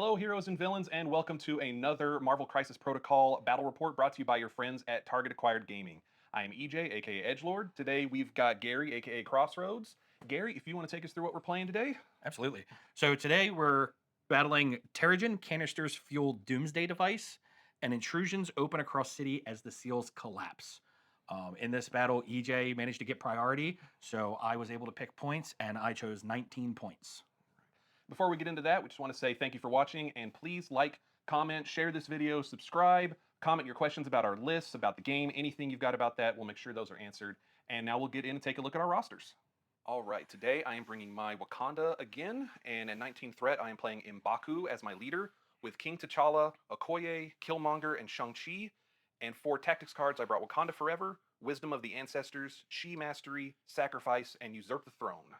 Hello, heroes and villains, and welcome to another Marvel Crisis Protocol battle report brought to you by your friends at Target Acquired Gaming. I am EJ, aka Edgelord. Today we've got Gary, aka Crossroads. Gary, if you want to take us through what we're playing today. Absolutely. So today we're battling Terrigen Canisters fueled Doomsday device, and intrusions open across city as the seals collapse. In this battle, EJ managed to get priority, so I was able to pick points, and I chose 19 points. Before we get into that, we just want to say thank you for watching, and please like, comment, share this video, subscribe, comment your questions about our lists, about the game, anything you've got about that. We'll make sure those are answered. And now we'll get in and take a look at our rosters. All right, today I am bringing my Wakanda again, and at 19 threat, I am playing M'Baku as my leader, with King T'Challa, Okoye, Killmonger, and Shang-Chi. And for tactics cards, I brought Wakanda Forever, Wisdom of the Ancestors, Chi Mastery, Sacrifice, and Usurp the Throne.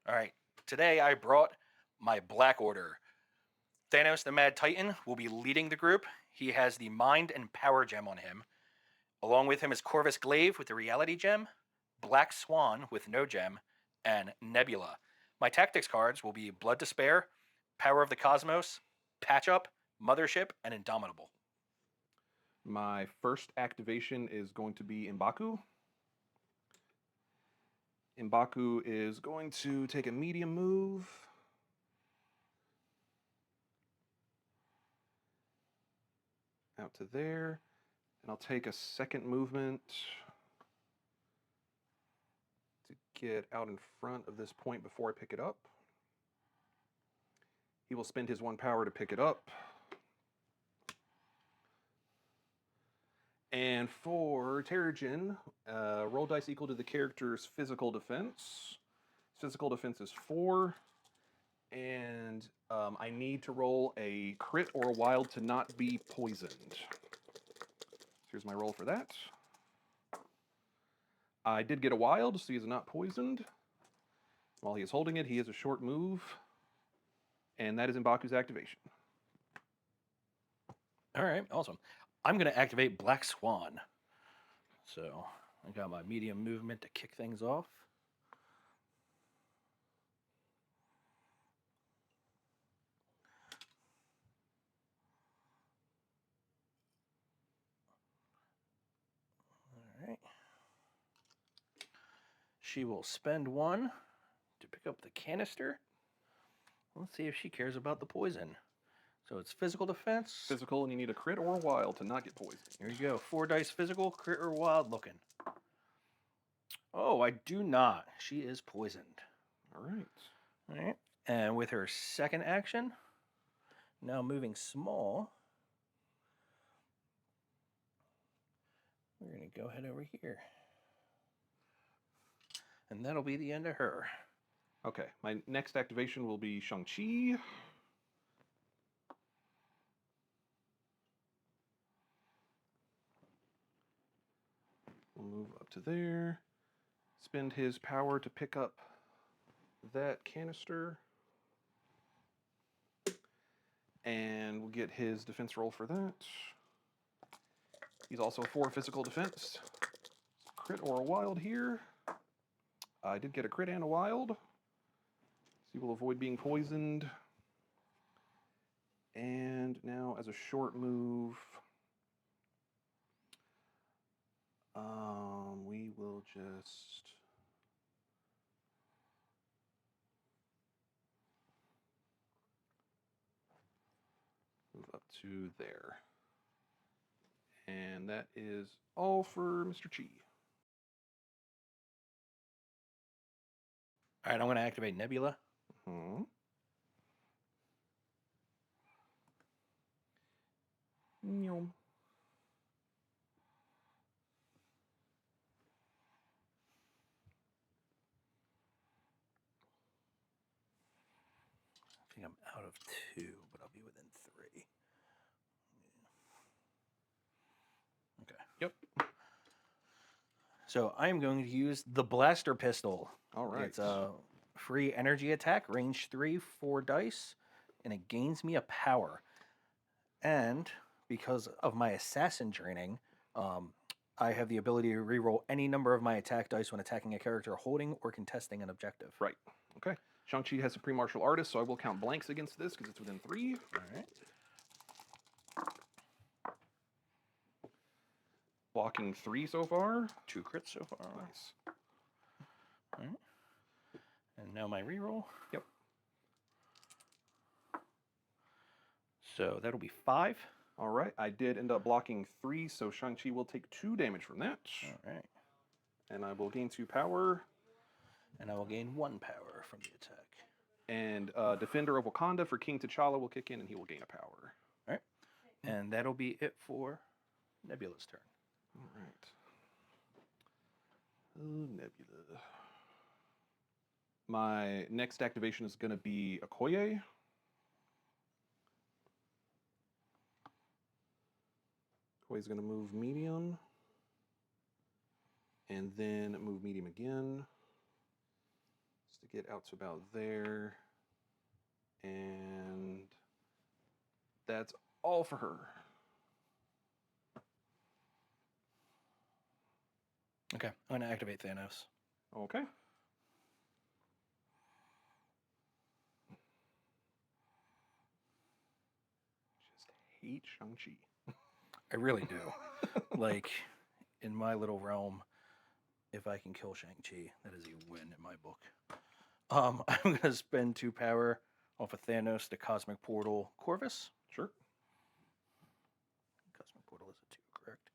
All right, today I brought my Black Order. Thanos the Mad Titan will be leading the group. He has the Mind and Power Gem on him. Along with him is Corvus Glaive with the Reality Gem, Black Swan with no gem, and Nebula. My tactics cards will be Blood to Spare, Power of the Cosmos, Patch Up, Mothership, and Indomitable. My first activation is going to be M'Baku. M'Baku is going to take a medium move. Out to there. And I'll take a second movement to get out in front of this point before I pick it up. He will spend his 1 power to pick it up. And for Terrigen, roll dice equal to the character's physical defense. Physical defense is 4. And I need to roll a crit or a wild to not be poisoned. So here's my roll for that. I did get a wild, so he is not poisoned. While he is holding it, he has a short move. And that is M'Baku's activation. All right, awesome. I'm going to activate Black Swan. So I got my medium movement to kick things off. All right. She will spend 1 to pick up the canister. Let's see if she cares about the poison. So it's physical defense. Physical, and you need a crit or a wild to not get poisoned. Here you go. 4 dice physical, crit or wild looking. Oh, I do not. She is poisoned. All right. All right. And with her second action, now moving small, we're going to go head over here. And that'll be the end of her. Okay, my next activation will be Shang-Chi. We'll move up to there. Spend his power to pick up that canister. And we'll get his defense roll for that. He's also 4 physical defense. Crit or a wild here. I did get a crit and a wild. So he will avoid being poisoned. And now as a short move, we will just move up to there. And that is all for Mr. Chi. All right, I'm going to activate Nebula. Mm-hmm. Meow. I think I'm out of 2, but I'll be within 3. Okay. Yep. So I'm going to use the Blaster Pistol. All right. It's a free energy attack, range 3, 4 dice, and it gains me a power. And because of my assassin training, I have the ability to reroll any number of my attack dice when attacking a character holding or contesting an objective. Right. Okay. Shang-Chi has Supreme Martial Artist, so I will count blanks against this because it's within 3. All right. Blocking 3 so far. 2 crits so far. Nice. All right. And now my reroll. Yep. So that'll be 5. All right. I did end up blocking 3, so Shang-Chi will take 2 damage from that. All right. And I will gain 2 power. And I will gain 1 power from the attack. And Defender of Wakanda for King T'Challa will kick in, and he will gain a power. All right. And that'll be it for Nebula's turn. All right. Oh, Nebula. My next activation is going to be Okoye. Okoye's going to move medium. And then move medium again. Just to get out to about there. And that's all for her. Okay, I'm going to activate Thanos. Okay. Just hate Shang-Chi. I really do. Like, in my little realm, if I can kill Shang-Chi, that is a win in my book. I'm going to spend 2 power off of Thanos to Cosmic Portal Corvus. Sure. Cosmic Portal is a 2, correct?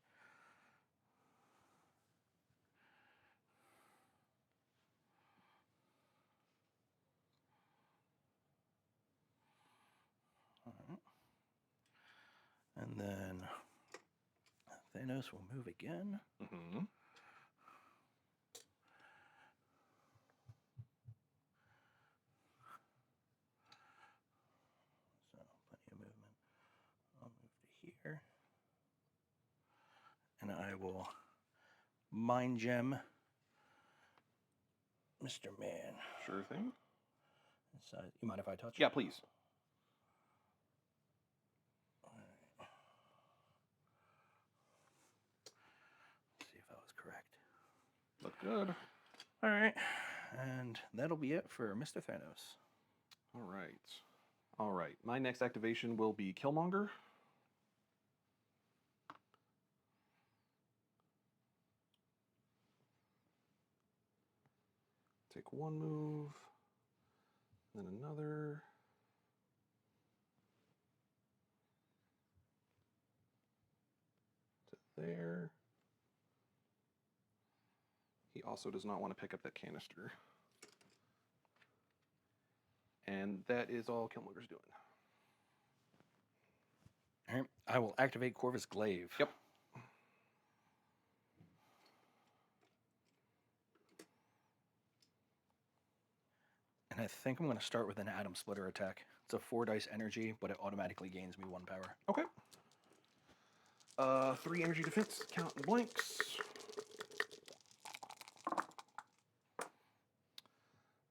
All right. And then Thanos will move again. Mm-hmm. So plenty of movement. I'll move to here. And I will Mind Gem Mr. Man. Sure thing. So, you mind if I touch? Yeah, please. Alright. See if that was correct. Look good. All right. And that'll be it for Mr. Thanos. All right. All right. My next activation will be Killmonger. Take 1 move, then another. To there. He also does not want to pick up that canister. And that is all Killmonger's doing. All right. I will activate Corvus Glaive. Yep. And I think I'm going to start with an Atom Splitter attack. It's a 4 dice energy, but it automatically gains me 1 power. Okay. 3 energy defense, counting blanks.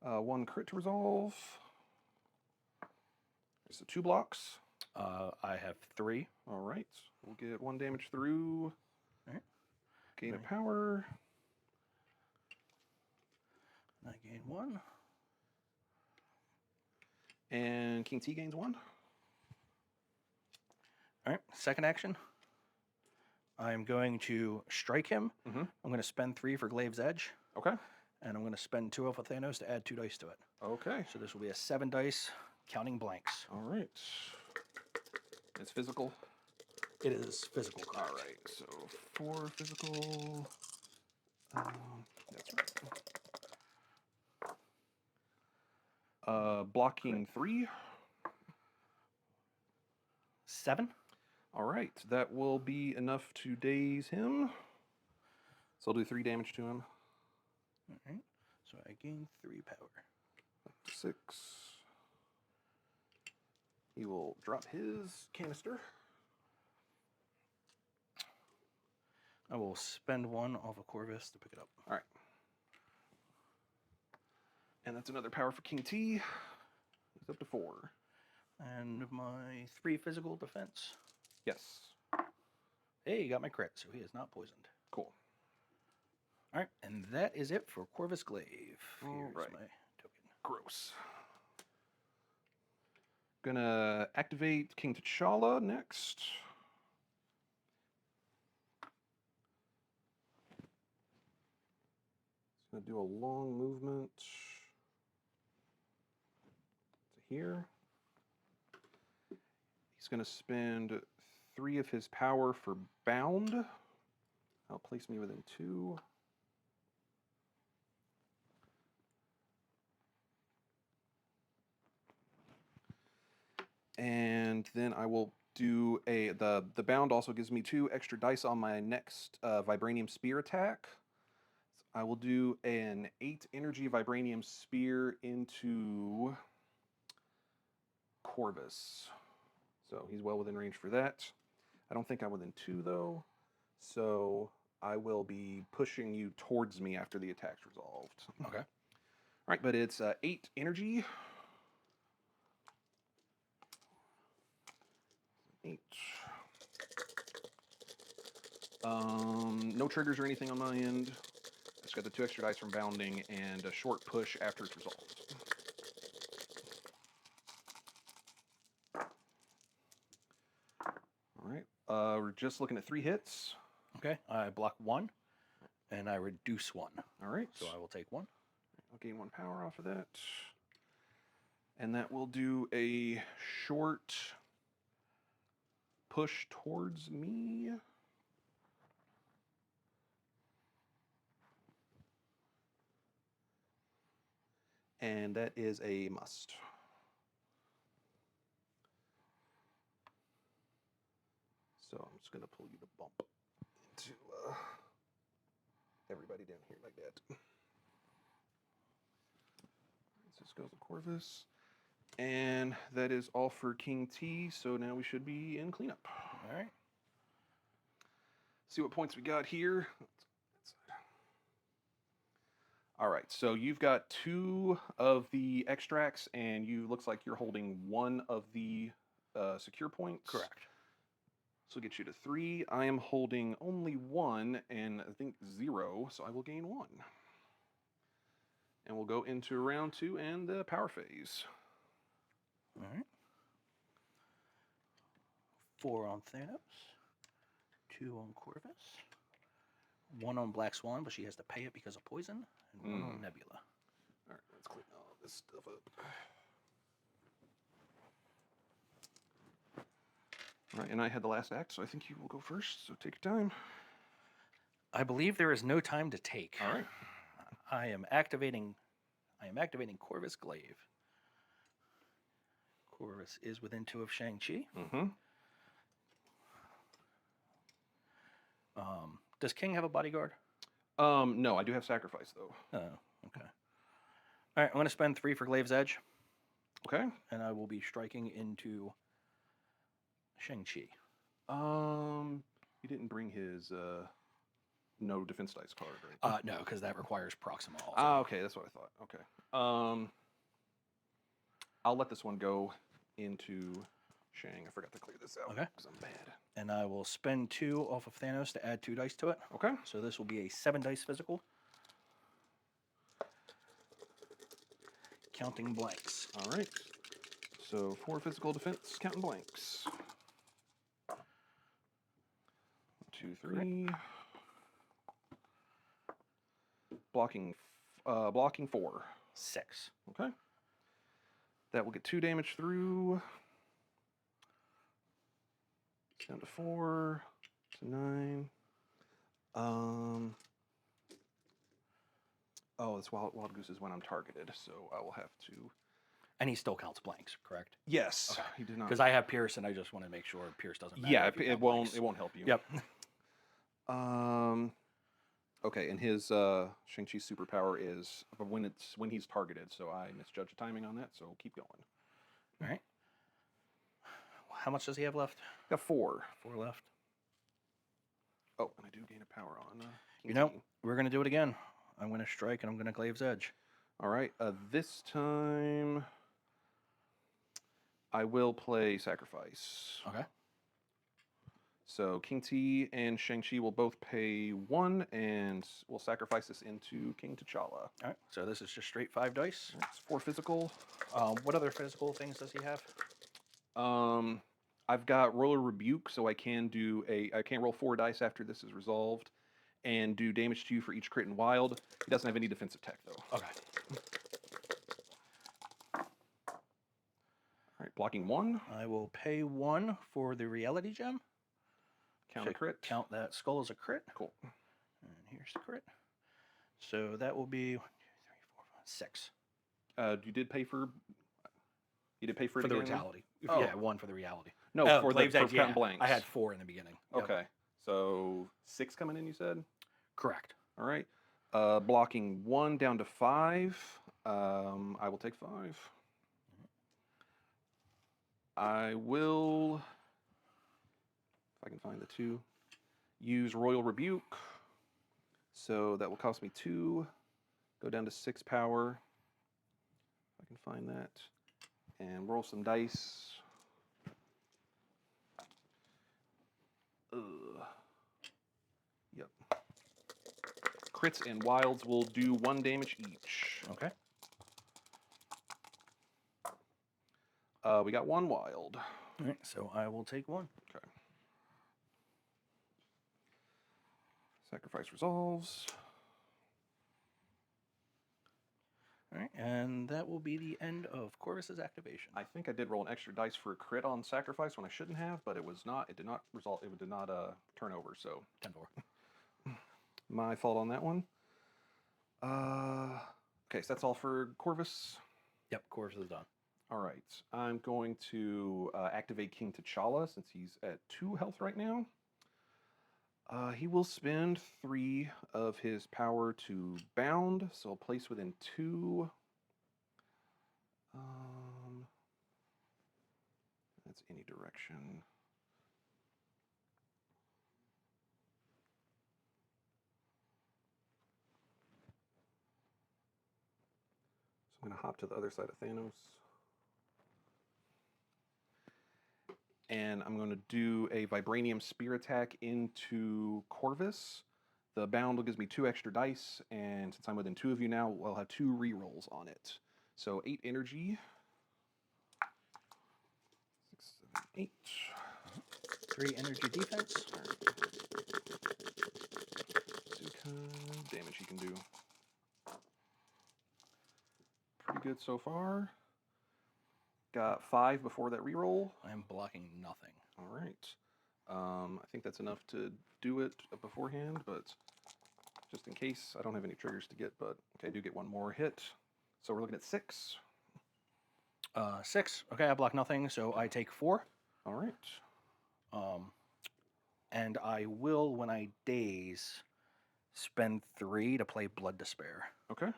1 crit to resolve. So 2 blocks. I have 3. All right. We'll get 1 damage through. All right. Gain a power. I gain 1. And King T gains 1. All right. Second action. I'm going to strike him. Mm-hmm. I'm going to spend 3 for Glaive's Edge. Okay. And I'm going to spend 2 off of Thanos to add 2 dice to it. Okay. So this will be a 7 dice, counting blanks. All right. It's physical. It is physical. All right. So 4 physical. That's right. Blocking 3. 7. All right. That will be enough to daze him. So I'll do 3 damage to him. All right. So I gain 3 power. Up to 6. He will drop his canister. I will spend 1 off of Corvus to pick it up. All right. And that's another power for King T. It's up to 4. And my 3 physical defense. Yes. Hey, you got my crit, so he is not poisoned. Cool. All right, and that is it for Corvus Glaive. All Here's right. my token. Gross. Gonna activate King T'Challa next. It's gonna do a long movement to here. He's gonna spend 3 of his power for bound. That'll place me within 2. And then I will do the bound also gives me 2 extra dice on my next vibranium spear attack. So I will do an 8 energy vibranium spear into Corvus. So he's well within range for that. I don't think I'm within 2 though. So I will be pushing you towards me after the attack's resolved. Okay. All right, but it's 8 energy. 8. No triggers or anything on my end. Just got the 2 extra dice from bounding and a short push after it's resolved. All right. We're just looking at 3 hits. Okay, I block 1, and I reduce 1. All right. So I will take 1. I'll gain 1 power off of that. And that will do a short push towards me. And that is a must. So I'm just going to pull you to bump into everybody down here like that. So this goes to Corvus. And that is all for King T, so now we should be in cleanup. All right. See what points we got here. All right, so you've got 2 of the extracts, and you looks like you're holding 1 of the secure points. Correct. So get you to 3. I am holding only 1, and I think 0, so I will gain 1. And we'll go into round 2 and the power phase. All right. 4 on Thanos, 2 on Corvus, 1 on Black Swan, but she has to pay it because of poison, and 1 on Nebula. All right, let's clean all this stuff up. All right, and I had the last act, so I think you will go first, so take your time. I believe there is no time to take. All right. I am activating Corvus Glaive. Corvus is within 2 of Shang-Chi. Mm-hmm. Does King have a bodyguard? No, I do have sacrifice, though. Oh, okay. All right, I'm going to spend 3 for Glaive's Edge, Okay. and I will be striking into Shang-Chi. He didn't bring his no defense dice card, right? No, because that requires Proxima also. Ah, okay, that's what I thought. Okay. I'll let this one go into Shang. I forgot to clear this out. Okay. Because I'm bad. And I will spend 2 off of Thanos to add 2 dice to it. Okay. So this will be a 7 dice physical. Counting blanks. All right. So 4 physical defense, counting blanks. 2, 3. Blocking 4. 6. Okay. That will get 2 damage through. Down to 4. To 9. Oh, this wild goose is when I'm targeted, so I will have to. And he still counts blanks, correct? Yes, Okay. he did not. Because I have Pierce, and I just want to make sure Pierce doesn't matter. Yeah, if you it count won't. blanks. It won't help you. Yep. Okay, and his Shang-Chi's superpower is when he's targeted. So I misjudged the timing on that. So keep going. All right. How much does he have left? Got 4. 4 left. Oh, and I do gain a power on. You know, we're gonna do it again. I'm gonna strike, and I'm gonna Glaive's Edge. All right. This time, I will play sacrifice. Okay. So King T and Shang-Chi will both pay 1, and we'll sacrifice this into King T'Challa. All right. So this is just straight 5 dice. It's 4 physical. What other physical things does he have? I've got Roller Rebuke, so I can roll 4 dice after this is resolved, and do damage to you for each crit and wild. He doesn't have any defensive tech though. Okay. All right, blocking 1. I will pay 1 for the reality gem. Count a crit. Count that skull as a crit. Cool. And here's the crit. So that will be 1, 2, 3, 4, 5, 6. You did pay for. You did pay for it the again? reality. Oh. Yeah, 1 for the reality. No, for Blade's Edge, count blanks. I had 4 in the beginning. Yep. Okay, so 6 coming in. You said. Correct. All right. Blocking 1 down to 5. I will take 5. I will, if I can find the 2, use Royal Rebuke. So that will cost me 2. Go down to 6 power. If I can find that. And roll some dice. Yep. Crits and wilds will do 1 damage each. Okay. We got 1 wild. All right, so I will take 1. Okay. Sacrifice resolves. All right, and that will be the end of Corvus's activation. I think I did roll an extra dice for a crit on sacrifice when I shouldn't have, but it was not. It did not result. It did not turn over. So 10-4. My fault on that one. Okay, so that's all for Corvus. Yep, Corvus is done. All right, I'm going to activate King T'Challa since he's at 2 health right now. He will spend 3 of his power to bound, so I'll place within 2. That's any direction. So I'm going to hop to the other side of Thanos. And I'm going to do a Vibranium Spear attack into Corvus. The bound gives me 2 extra dice, and since I'm within 2 of you now, I'll have 2 rerolls on it. So 8 energy. 6, 7, 8. 3 energy defense. See what kind of damage he can do. Pretty good so far. Got 5 before that reroll. I am blocking nothing. All right. I think that's enough to do it beforehand, but just in case, I don't have any triggers to get, but okay, I do get 1 more hit. So we're looking at 6. 6. Okay, I block nothing, so I take 4. All right. And I will, when I daze, spend 3 to play Blood Despair. Okay.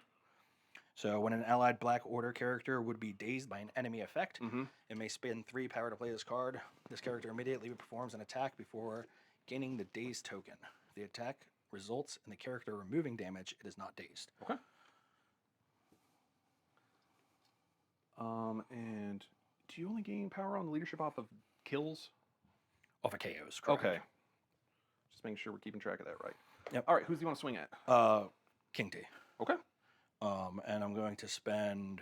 So when an allied Black Order character would be dazed by an enemy effect, Mm-hmm. it may spend 3 power to play this card. This character immediately performs an attack before gaining the dazed token. If the attack results in the character removing damage, it is not dazed. Okay. And do you only gain power on the leadership off of kills? Off of KOs, correct. Okay. Just making sure we're keeping track of that right. Yep. All right, who's do you want to swing at? King T. Okay. And I'm going to spend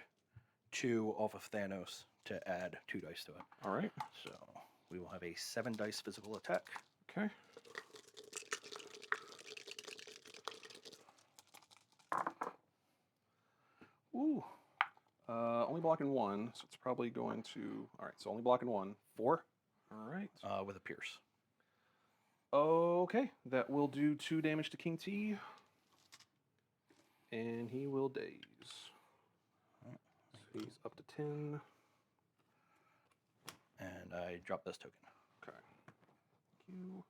2 off of Thanos to add 2 dice to it. All right. So we will have a 7 dice physical attack. Okay. Ooh. Only blocking 1, so it's probably going to... All right, so only blocking 1. 4. All right. With a pierce. Okay, that will do 2 damage to King T. And he will daze. So he's up to 10. And I drop this token. Okay. Thank you.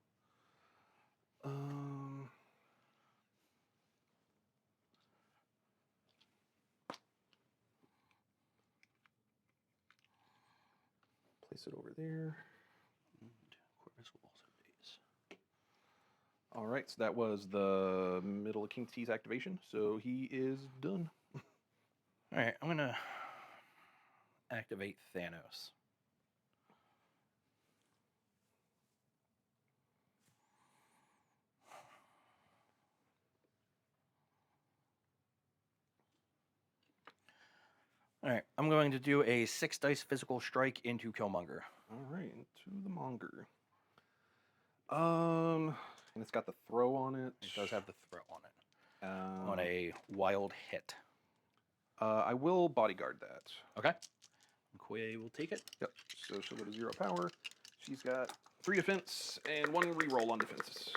Place it over there. And Corvus will also daze. All right, so that was the middle of King T's activation, so he is done. All right, I'm going to activate Thanos. All right, I'm going to do a 6 dice physical strike into Killmonger. All right, into the monger. And it's got the throw on it. It does have the throw on it. On Um, a wild hit. I will bodyguard that. Okay. Quay will take it. Yep. So she'll go to 0 power. She's got 3 defense and 1 reroll on defenses.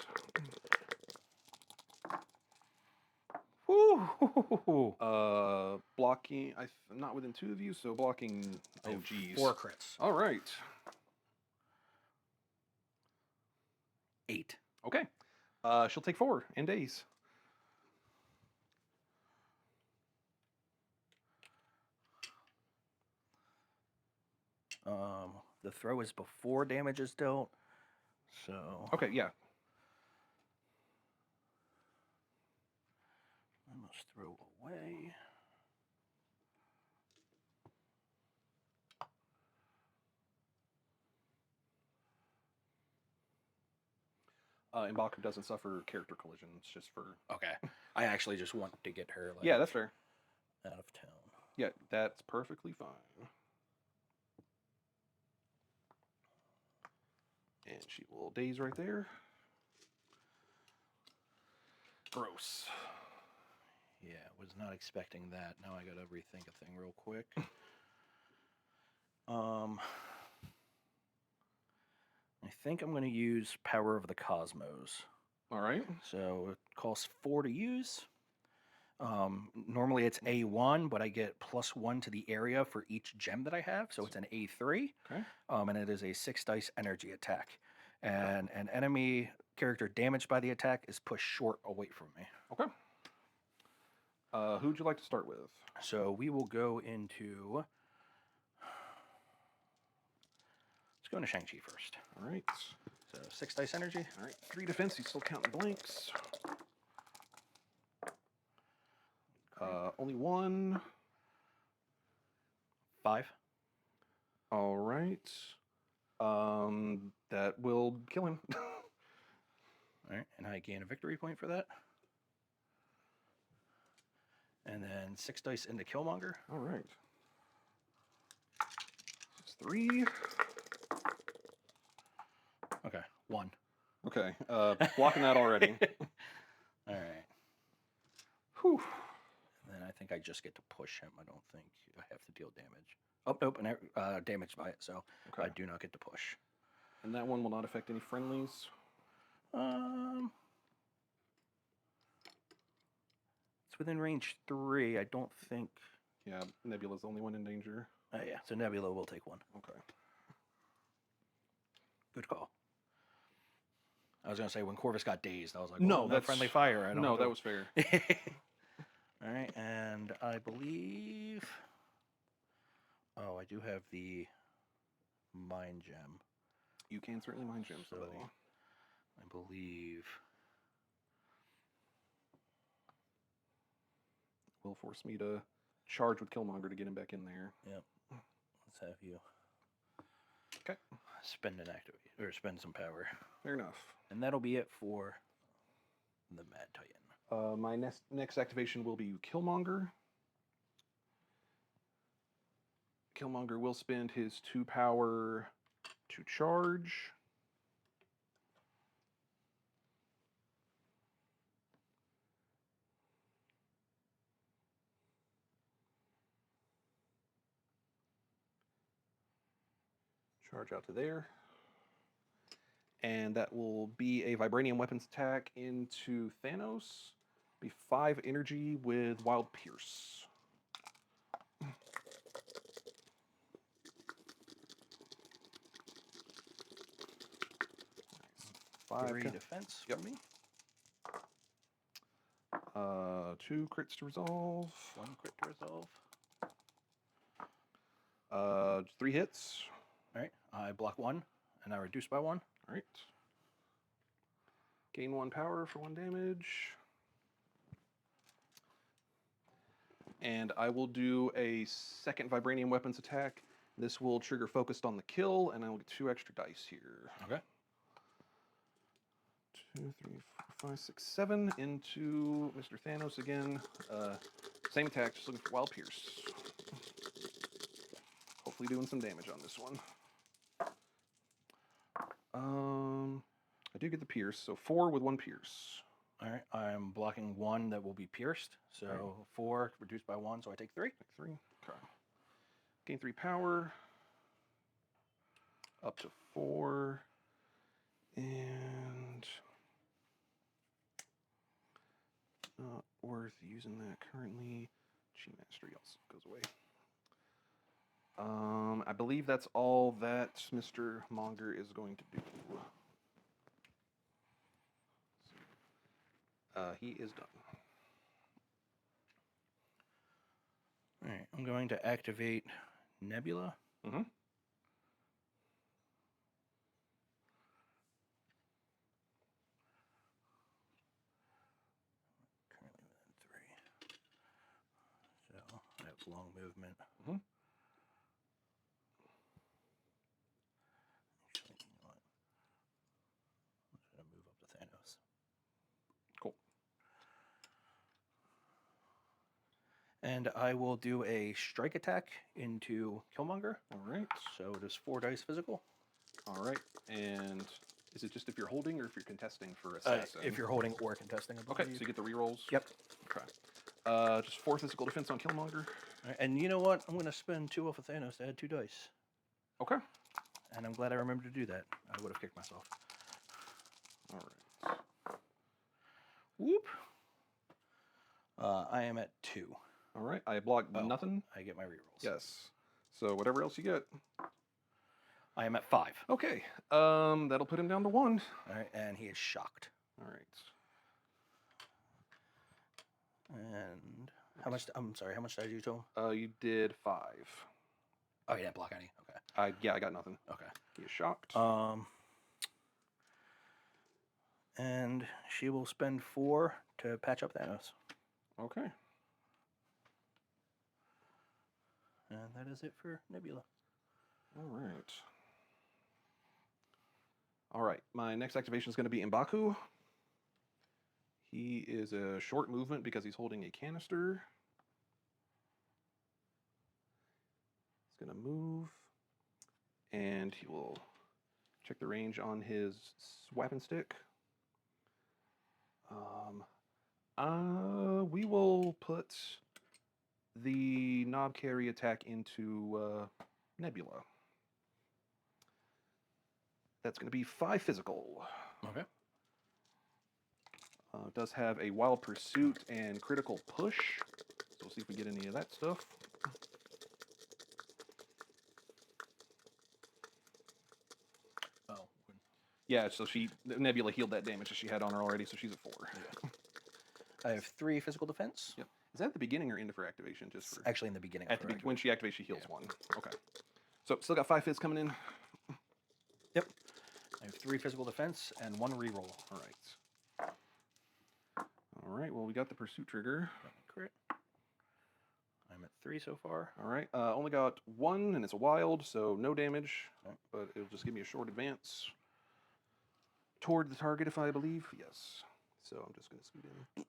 Woo! Blocking. I'm not within 2 of you, so blocking. I Oh, have geez. 4 crits. All right. 8. Okay. She'll take 4 and days. The throw is before damage is dealt. So Okay, yeah. I must throw away. M'Baku doesn't suffer character collisions, just for... Okay. I actually just want to get her Yeah, that's fair. out of town. Yeah, that's perfectly fine. And she will daze right there. Gross. Yeah, was not expecting that. Now I gotta rethink a thing real quick. I think I'm gonna use Power of the Cosmos. All right. So it costs 4 to use. Normally it's A1, but I get +1 to the area for each gem that I have, so it's an A3. Okay. And it is a 6 dice energy attack. And an enemy character damaged by the attack is pushed short away from me. Okay. Who'd you like to start with? So we will go into... Let's go into Shang-Chi first. All right. So 6 dice energy. All right. 3 defense. He's still counting blanks. Only 1. 5. All right. That will kill him. All right, and I gain a victory point for that. And then 6 dice into Killmonger. All right. It's 3. Okay, 1. Okay. Blocking that already. All right. Whew. And then I think I just get to push him. I don't think I have to deal damage. Oh, nope, and I damaged by it, so Okay. I do not get to push. And that one will not affect any friendlies. It's within range 3. I don't think... Yeah, Nebula's the only one in danger. yeah, so Nebula will take 1. Okay. Good call. I was going to say, when Corvus got dazed, I was like, No, no that's friendly fire. I don't No, have that to- was fair. All right, and I believe... Oh, I do have the Mind Gem. You can certainly mind gem So, somebody. I believe... Will force me to charge with Killmonger to get him back in there. Yep. Let's have you... Okay. Spend an activate, or spend some power. Fair enough. And that'll be it for the Mad Titan. My next activation will be Killmonger. Killmonger will spend his 2 power to charge. Charge out to there. And that will be a Vibranium Weapons attack into Thanos. Be 5 energy with Wild Pierce. Nice. 3 defense Yep. for me. 2 crits to resolve. 1 crit to resolve. 3 hits. All right, I block 1, and I reduce by 1. All right. Gain 1 power for 1 damage. And I will do a second Vibranium Weapons attack. This will trigger focused on the kill, and I will get 2 extra dice here. Okay. 2, 3, 4, 5, 6, 7 into Mr. Thanos again. Same attack, just looking for Wild Pierce. hopefully doing some damage on this one. I do get the pierce, so 4 with 1 pierce. All right, I'm blocking 1 that will be pierced. So Right. 4 reduced by 1, so I take 3. Take 3. Okay. Gain 3 power. Up to 4. And not worth using that currently. Chi Mastery also goes away. I believe that's all that Mr. Monger is going to do. He is done. All right, I'm going to activate Nebula. Mm-hmm. Currently within 3. So I have long movement. Mm-hmm. Actually, you know what? I'm going to move up to Thanos. Cool. And I will do a strike attack into Killmonger. All right. So it is 4 dice physical. All right. And is it just if you're holding or if you're contesting for assassin? If you're holding or contesting, I Okay, believe. so you get the rerolls? Yep. Okay. Just 4 physical defense on Killmonger. All right, and you know what? I'm going to spend 2 off of Thanos to add 2 dice. Okay. And I'm glad I remembered to do that. I would have kicked myself. All right. Whoop. I am at 2. All right. I block Oh. nothing. I get my rerolls. Yes. So whatever else you get. I am at 5. Okay. That'll put him down to 1. All right, and he is shocked. All right. And how much? I'm sorry. How much did I do to him? You did 5. Oh, he didn't block any. Okay. Yeah, I got nothing. Okay. He is shocked. And she will spend 4 to patch up Thanos. Okay. And that is it for Nebula. All right. All right. My next activation is going to be M'Baku. He is a short movement because he's holding a canister. He's going to move. And he will check the range on his weapon stick. We will put the knob carry attack into Nebula. That's going to be 5 physical. Okay. Does have a wild pursuit and critical push. So we'll see if we get any of that stuff. Oh. Yeah, so Nebula healed that damage that she had on her already, so she's at 4. Yeah. I have 3 physical defense. Yep. Is that at the beginning or end of her activation? Just It's for actually in the beginning. at the when she activates, she heals 1. Okay. So still got 5 fizz coming in. Yep. I have 3 physical defense and 1 reroll. All right. All right. Well, we got the pursuit trigger. Crit. I'm at 3 so far. All right. Only got 1, and it's a wild, so no damage. Okay. But it'll just give me a short advance toward the target, if I believe. Yes. So I'm just going to scoot in.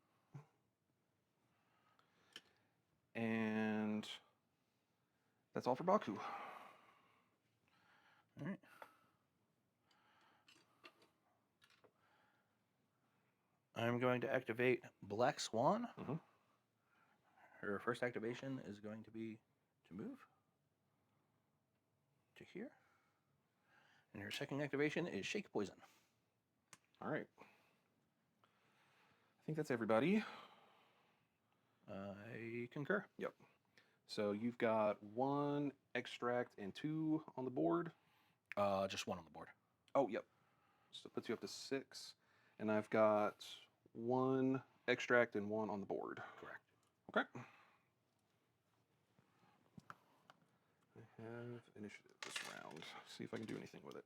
And that's all for Baku. All right. I'm going to activate Black Swan. Mhm. Her first activation is going to be to move to here. And her second activation is Shake Poison. All right. I think that's everybody. I concur. Yep. So you've got 1 extract and 2 on the board. Just 1 on the board. Oh, yep. So it puts you up to 6. And I've got 1 extract and 1 on the board. Correct. Okay. I have initiative this round. See if I can do anything with it.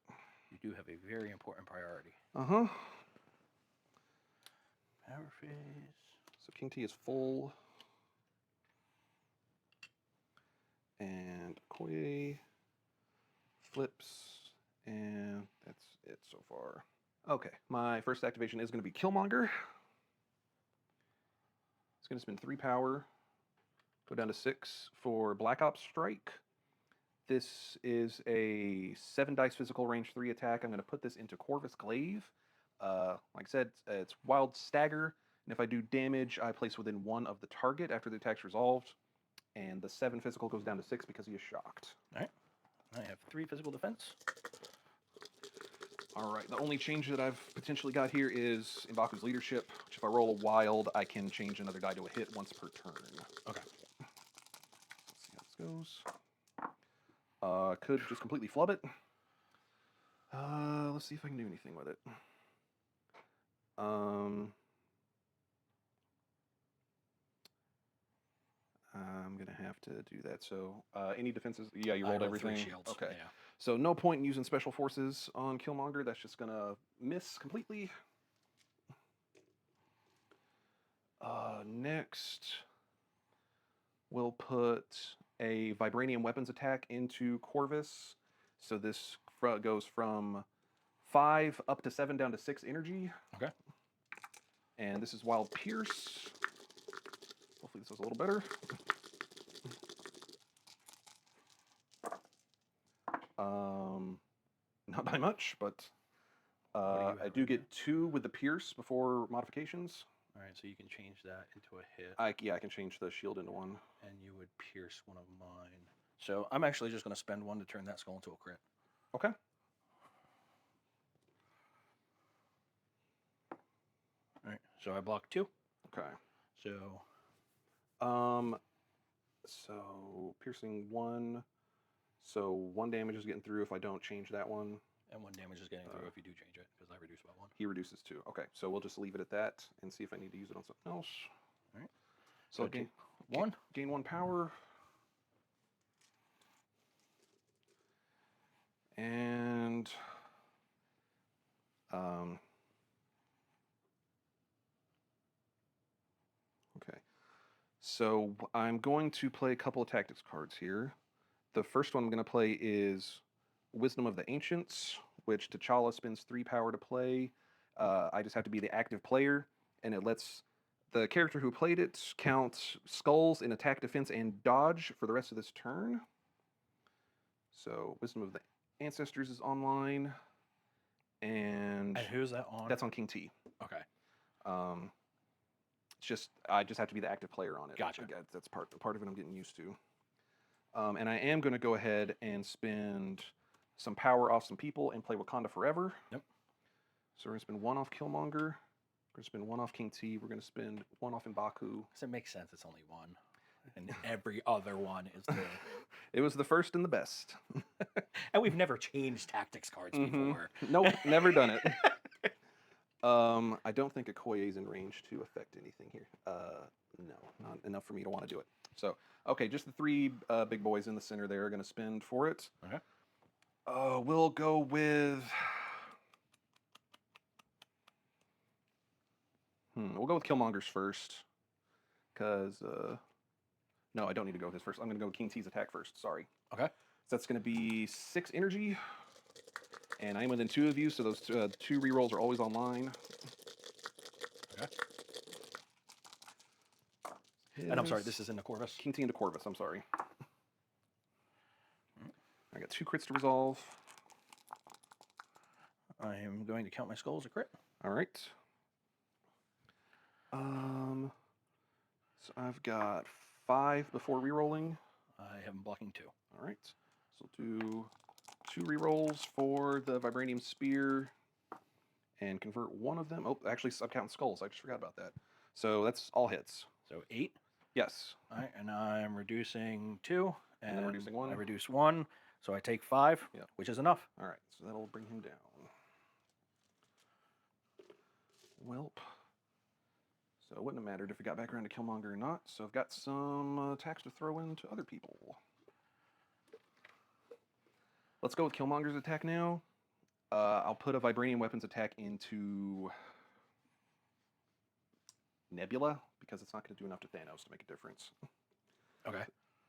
You do have a very important priority. Uh-huh. Power phase. So King T is full. And Okoye flips. And that's it so far. Okay, my first activation is going to be Killmonger. It's going to spend 3 power, go down to 6 for Black Ops Strike. This is a 7 dice physical range 3 attack. I'm going to put this into Corvus Glaive. Like I said, it's Wild Stagger, and if I do damage, I place within 1 of the target after the attack's resolved, and the 7 physical goes down to 6 because he is shocked. All right. I have 3 physical defense. All right, the only change that I've potentially got here is M'Baku's leadership, which if I roll a wild, I can change another die to a hit once per turn. Okay. Let's see how this goes. Could just completely flub it. Let's see if I can do anything with it. I'm gonna have to do that. So, any defenses? Yeah, you rolled everything. 3 shields. Okay. Yeah. So no point in using special forces on Killmonger. That's just gonna miss completely. Next, we'll put a vibranium weapons attack into Corvus. So this goes from 5 up to 7 down to 6 energy. Okay. And this is Wild Pierce. Hopefully this was a little better. Not by much, but I do get 2 with the Pierce before modifications. All right, so you can change that into a hit. Yeah, I can change the shield into 1. And you would pierce one of mine. So I'm actually just going to spend 1 to turn that skull into a crit. Okay. All right, so I block 2. Okay. So So piercing 1. So 1 damage is getting through if I don't change that one. and 1 damage is getting through if you do change it, because I reduce by 1. He reduces 2. Okay, so we'll just leave it at that and see if I need to use it on something else. All right. So gain 1. Gain 1 power. And okay. So I'm going to play a couple of tactics cards here. The first one I'm going to play is Wisdom of the Ancients, which T'Challa spends 3 power to play. I just have to be the active player, and it lets the character who played it count skulls in attack, defense, and dodge for the rest of this turn. So Wisdom of the Ancestors is online, and who's that on? that's on King T. Okay. It's just I just have to be the active player on it. Gotcha. That's part of it I'm getting used to. And I am going to go ahead and spend some power off some people and play Wakanda Forever. Yep. So we're going to spend 1 off Killmonger. We're going to spend 1 off King T. We're going to spend 1 off M'Baku. Does it make sense? It's only 1. And every other one is the... It was the first and the best. And we've never changed tactics cards before. Nope, never done it. I don't think Okoye is in range to affect anything here. No, not enough for me to want to do it. So, okay, just the 3 big boys in the center there are going to spend for it. Okay. We'll go with... We'll go with Killmonger's first. Because... No, I don't need to go with his first. I'm going to go with King T's attack first. Sorry. Okay. So that's going to be 6 energy. And I am within 2 of you, so those 2 rerolls are always online. Okay. And I'm sorry, this is in the Corvus? King T into Corvus, I'm sorry. I got 2 crits to resolve. I am going to count my skull as a crit. All right. So I've got 5 before rerolling. I am blocking 2. All right. So we'll do 2 rerolls for the Vibranium Spear and convert 1 of them. Oh, actually, I'm counting skulls. I just forgot about that. So that's all hits. So 8. Yes. All right, and I'm reducing 2. And then reducing 1. I reduce 1, so I take 5, Yep. which is enough. All right, so that'll bring him down. Welp. So it wouldn't have mattered if we got back around to Killmonger or not. So I've got some attacks to throw into other people. Let's go with Killmonger's attack now. I'll put a Vibranium Weapons attack into Nebula, because it's not going to do enough to Thanos to make a difference. Okay.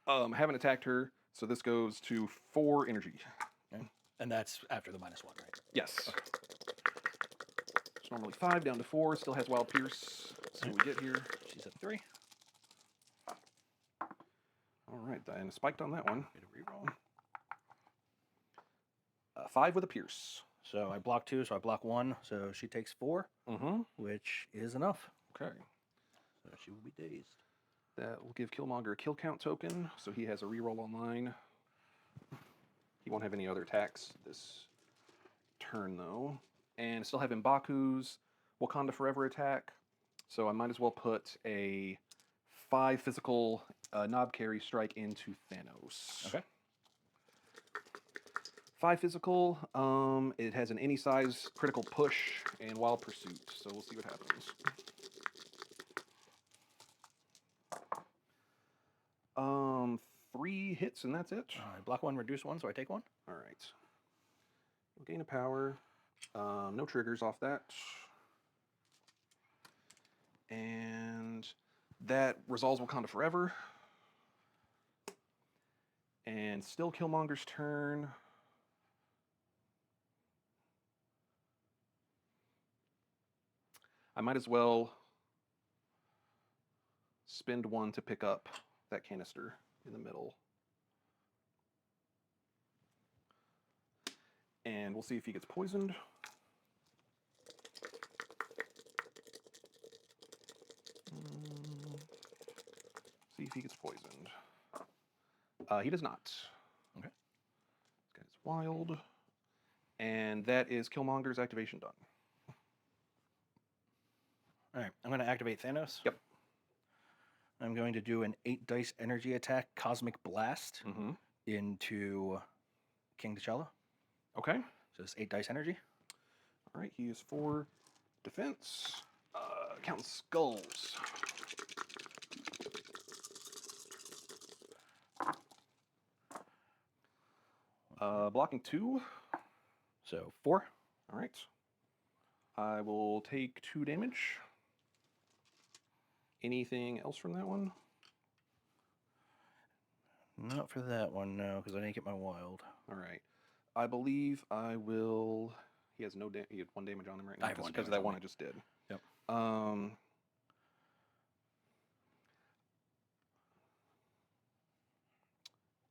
Haven't attacked her, so this goes to 4 energy. Okay. And that's after the -1, right? Yes. Okay. It's normally 5 down to 4. Still has Wild Pierce. So we get here. She's at 3. All right, and spiked on that one. Get a reroll. 5 with a pierce. So I block 2, so I block 1. So she takes 4, Mm-hmm. which is enough. Okay. So she will be dazed. That will give Killmonger a kill count token, so he has a reroll online. He won't have any other attacks this turn, though. And still have M'Baku's Wakanda Forever attack, so I might as well put a 5 physical knob carry strike into Thanos. Okay. 5 physical. It has an any size critical push and wild pursuit, so we'll see what happens. 3 hits and that's it. I block 1, reduce 1, so I take 1. All right. We'll gain a power. No triggers off that. And that resolves Wakanda Forever. And still Killmonger's turn. I might as well spend 1 to pick up that canister in the middle. And we'll see if he gets poisoned. See if he gets poisoned. He does not. Okay. This guy's wild. And that is Killmonger's activation done. All right, I'm going to activate Thanos. Yep. I'm going to do an 8 dice energy attack, Cosmic Blast, Mm-hmm. into King T'Challa. Okay. So it's 8 dice energy. All right, he is 4 defense. Counting skulls. Blocking 2. So 4. All right. I will take 2 damage. Anything else from that one? Not for that one, no, because I didn't get my wild. All right. I believe I will. He has no. He had 1 damage on him right now. I have 1 because of damage that on one me. I just did. Yep.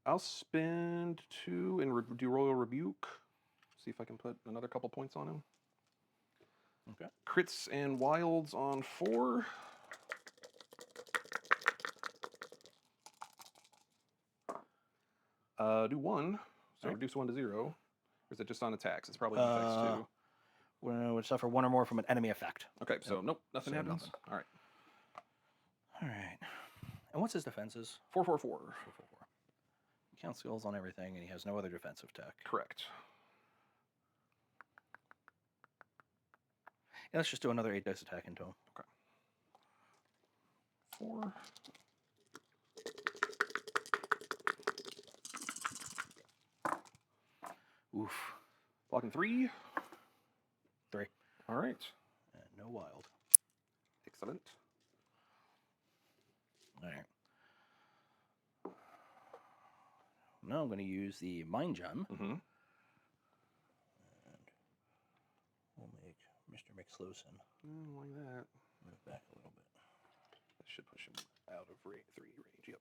I'll spend 2 and do Royal Rebuke. See if I can put another couple points on him. Okay. Crits and wilds on 4. Do 1. So Right. reduce 1 to 0. Or is it just on attacks? It's probably on attacks too. Would suffer 1 or more from an enemy effect. Okay, so nope, nothing So happens. nothing. All right. All right. And what's his defenses? 4/4/4. 4. He counts skills on everything, and he has no other defensive tech. Correct. Yeah, let's just do another 8 dice attack into him. Okay. 4. Oof. Blocking 3. 3. All right. And no wild. Excellent. All right. Now I'm going to use the Mind Gem. Mm-hmm. And we'll make Mr. McSlowson Like that. move back a little bit. That should push him out of 3 range. Yep.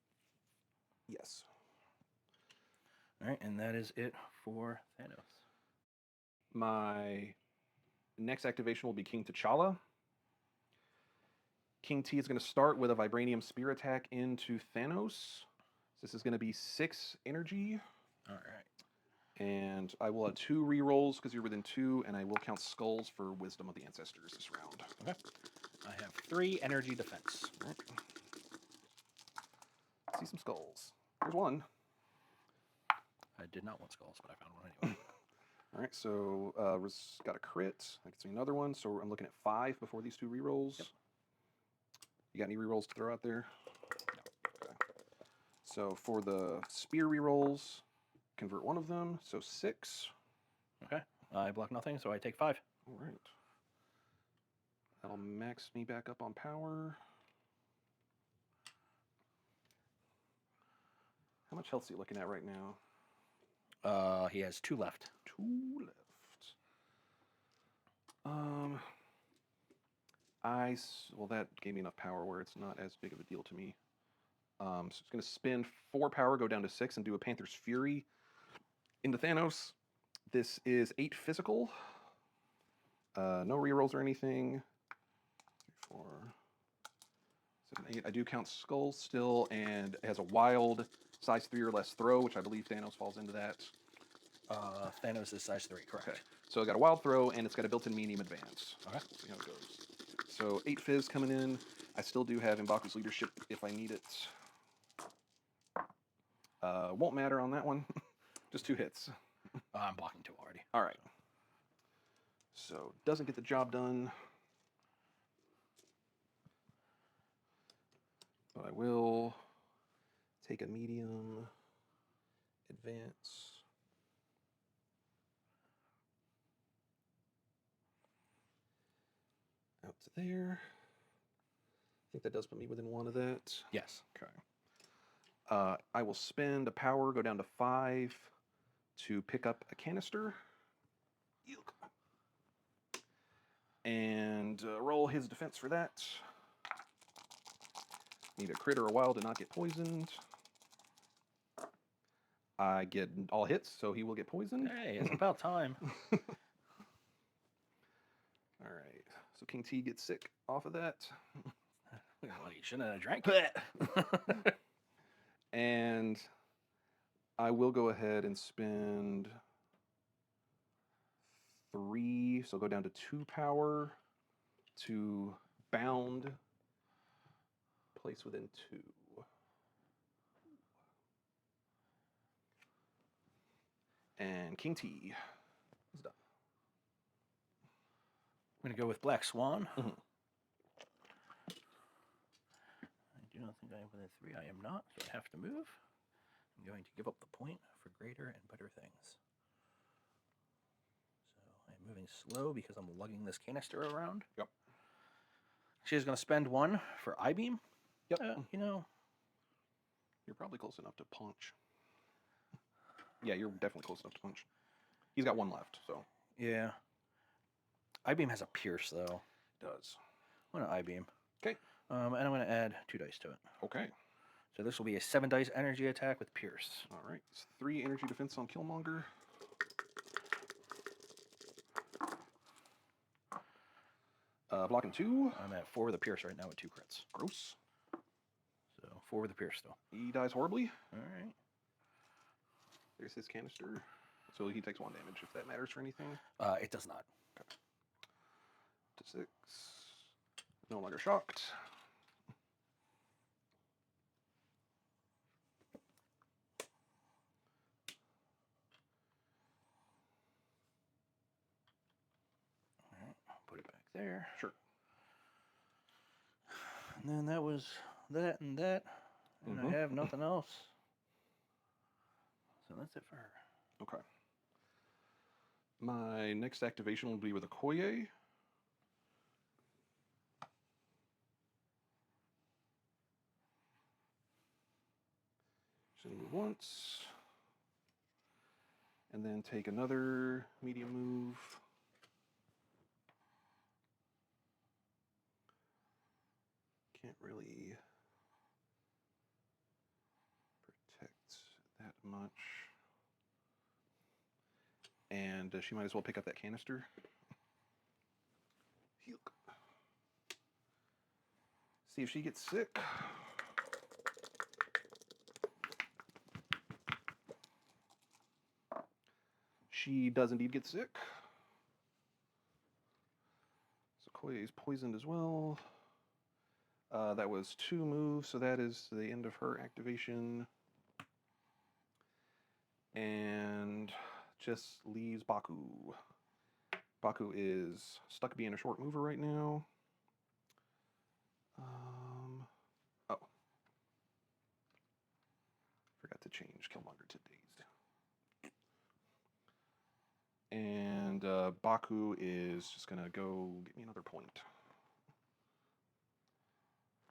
Yes. All right, and that is it for Thanos. My next activation will be King T'Challa. King T is going to start with a Vibranium Spear attack into Thanos. This is going to be 6 energy. All right. And I will have 2 rerolls because you're within 2, and I will count skulls for Wisdom of the Ancestors this round. Okay. I have 3 energy defense. All right. See some skulls. Here's 1. I did not want skulls, but I found one anyway. All right, so got a crit. I can see another one, so I'm looking at 5 before these 2 rerolls. Yep. You got any rerolls to throw out there? No. Okay. So for the spear rerolls, convert 1 of them, so 6. Okay. I block nothing, so I take 5. All right. That'll max me back up on power. How much health is he looking at right now? He has 2 left. 2 left. Well, that gave me enough power where it's not as big of a deal to me. So it's going to spend 4 power, go down to 6, and do a Panther's Fury into Thanos. This is 8 physical. No rerolls or anything. 3, 4, 7, 8. I do count skulls still, and it has a wild size 3 or less throw, which I believe Thanos falls into that. Thanos is size 3, correct. Okay. So I got a wild throw, and it's got a built-in medium advance. Okay. We'll see how it goes. So 8 fizz coming in. I still do have M'Baku's leadership if I need it. Won't matter on that one. Just 2 hits. I'm blocking 2 already. All right. So doesn't get the job done. But I will take a medium advance. Out to there. I think that does put me within 1 of that. Yes. Okay. I will spend a power, go down to 5 to pick up a canister. And roll his defense for that. Need a crit or a wild to not get poisoned. I get all hits, so he will get poisoned. Hey, it's about time. All right. So King T gets sick off of that. Well, you shouldn't have drank. And I will go ahead and spend 3, so go down to 2 power to bound, place within 2. And King T is done. I'm going to go with Black Swan. Mhm. I do not think I am within 3. I am not, so I have to move. I'm going to give up the point for greater and better things. So I'm moving slow because I'm lugging this canister around. Yep. She's going to spend 1 for I-beam. Yep. You know. You're probably close enough to punch. Yeah, you're definitely close enough to punch. He's got 1 left, so. Yeah. I-beam has a pierce, though. Does. I'm going to I-beam. Okay. And I'm going to add 2 dice to it. Okay. So this will be a 7 dice energy attack with pierce. All right. It's 3 energy defense on Killmonger. Blocking 2. I'm at 4 with a pierce right now with 2 crits. Gross. So 4 with a pierce still. He dies horribly. All right. There's his canister. So he takes 1 damage, if that matters for anything. It does not. Okay. To 6. No longer shocked. All right. I'll put it back there. Sure. And then that was that and that. And I have nothing else. So that's it for her. Okay. My next activation will be with Okoye. So move once. And then take another medium move. Can't really protect that much. And she might as well pick up that canister. See if she gets sick. She does indeed get sick. So Koye is poisoned as well. That was 2 moves, so that is the end of her activation. And just leaves Baku. Baku is stuck being a short mover right now. Oh. Forgot to change Killmonger to dazed. And Baku is just going to go get me another point.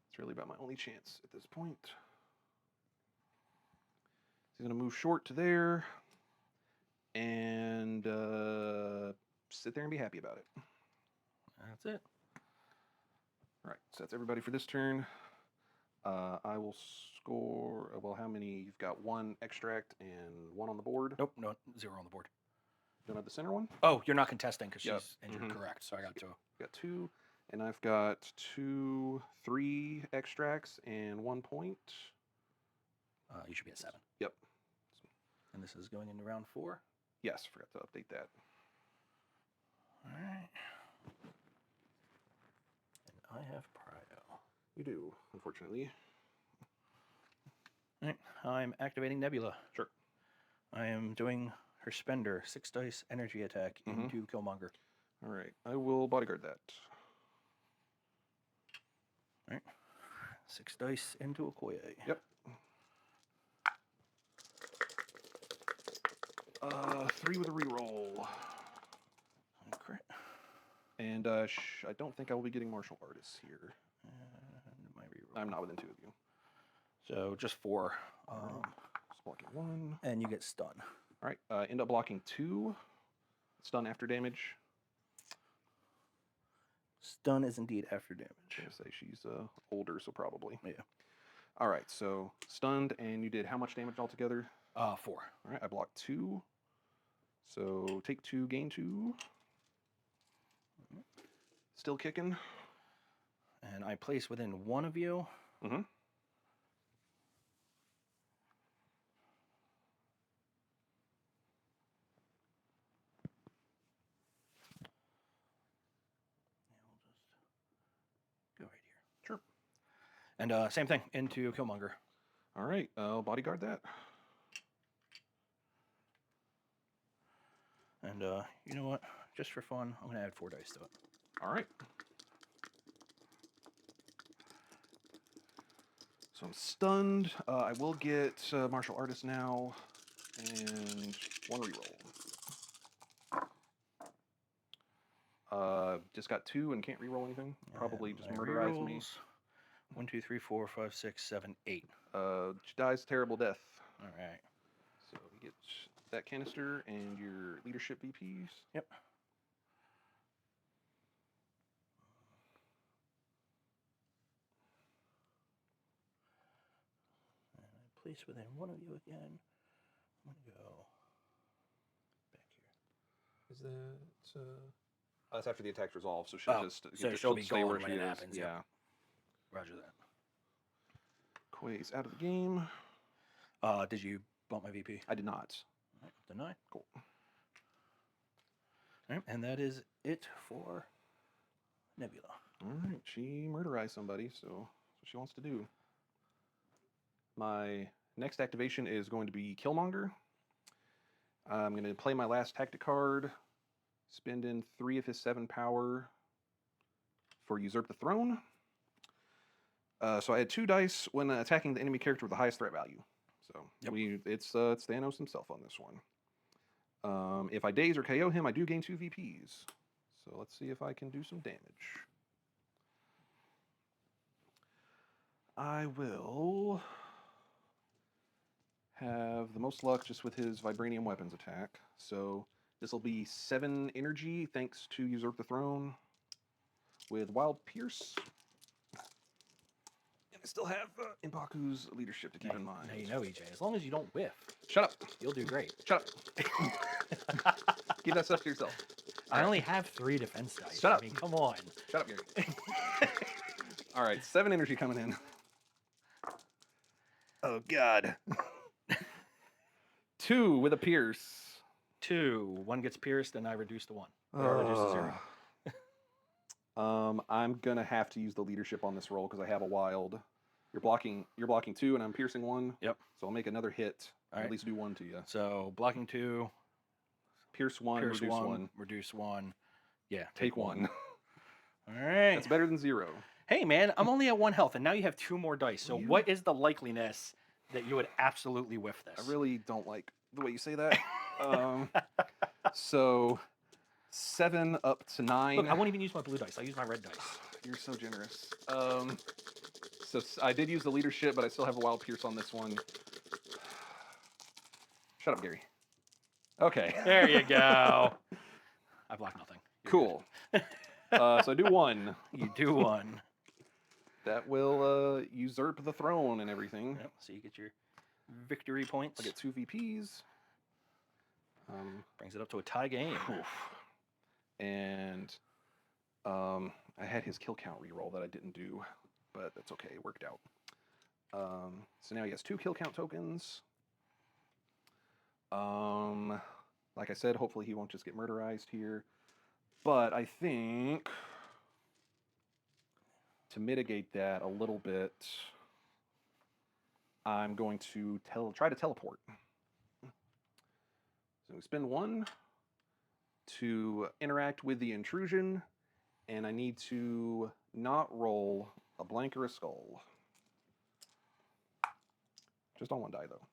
It's really about my only chance at this point. He's going to move short to there and sit there and be happy about it. That's it. All right, so that's everybody for this turn. I will score, well, how many? You've got 1 extract and 1 on the board. Nope, no, 0 on the board. Don't have the center one. Oh, you're not contesting because Yep. she's injured. Correct. So I got 2. Got 2, and I've got 2, 3 extracts and 1 point. You should be at 7. Yep. And this is going into round 4. Yes, forgot to update that. All right. And I have Prio. You do, unfortunately. All right. I'm activating Nebula. Sure. I am doing her spender 6 dice energy attack into Killmonger. All right. I will bodyguard that. All right. 6 dice into Okoye. Yep. 3 with a reroll. Crit. And I don't think I will be getting martial artists here. And my reroll. I'm not within 2 of you. So just 4. Just blocking 1. And you get stun. All right. End up blocking 2. Stun after damage. Stun is indeed after damage. I'm gonna say she's older, so probably. Yeah. All right. So stunned, and you did how much damage altogether? 4. All right. I blocked 2. So take 2, gain 2. Still kicking. And I place within 1 of you. Mm-hmm. Go right here. Sure. And same thing into Killmonger. All right. I'll bodyguard that. And you know what? Just for fun, I'm gonna add 4 dice to it. All right. So I'm stunned. I will get martial artist now, and 1 reroll. Just got 2 and can't reroll anything. Probably just murderize me. 1, 2, 3, 4, 5, 6, 7, 8. She dies terrible death. All right. So you get that canister and your leadership VPs. Yep. And I place within 1 of you again. I'm gonna go back here. Is that? That's after the attack's resolved, so she'll just so she'll be stay gone where when she it is. happens. Yeah. Yep. Roger that. Quay's out of the game. Did you bump my VP? I did not. All right, deny. Cool. All right, and that is it for Nebula. All right, she murderized somebody, so that's what she wants to do. My next activation is going to be Killmonger. I'm going to play my last tactic card, spend in 3 of his 7 power for Usurp the Throne. So I had 2 dice when attacking the enemy character with the highest threat value. So it's Thanos himself on this one. If I daze or KO him, I do gain 2 VPs. So let's see if I can do some damage. I will have the most luck just with his vibranium weapons attack. So this will be 7 energy thanks to Usurp the Throne with Wild Pierce. And I still have M'Baku's leadership to keep in mind. Now you know, EJ. As long as you don't whiff, Shut up. you'll do great. Shut up. Keep that stuff to yourself. I only have 3 defense dice. Shut up. I mean, come on. Shut up, Gary. All right, 7 energy coming in. Oh, God. 2 with a pierce. 2. 1 gets pierced, and I reduce to 1. Or reduce to 0. I'm gonna have to use the leadership on this roll because I have a wild. You're blocking 2, and I'm piercing 1. Yep. So I'll make another hit. All right. At least do 1 to you. So blocking 2, Pierce 1, pierce reduce 1, 1. reduce 1. Yeah, Take 1. All right. That's better than 0. Hey, man, I'm only at 1 health, and now you have 2 more dice. So You- what is the likeliness that you would absolutely whiff this? I really don't like the way you say that. So 7 up to 9. Look, I won't even use my blue dice. I'll use my red dice. You're so generous. So I did use the leadership, but I still have a wild pierce on this one. Shut up, Gary. Okay. There you go. I blocked nothing. You're Cool. So I do 1. good. You do 1. That will usurp the throne and everything. Yep. So you get your victory points. I get 2 VPs. Brings it up to a tie game. Oof. And I had his kill count reroll that I didn't do, but that's okay. It worked out. So now he has 2 kill count tokens. Like I said, hopefully he won't just get murderized here. But I think to mitigate that a little bit, I'm going to try to teleport. So we spend 1 to interact with the intrusion, and I need to not roll a blank or a skull. Just on 1 die, though.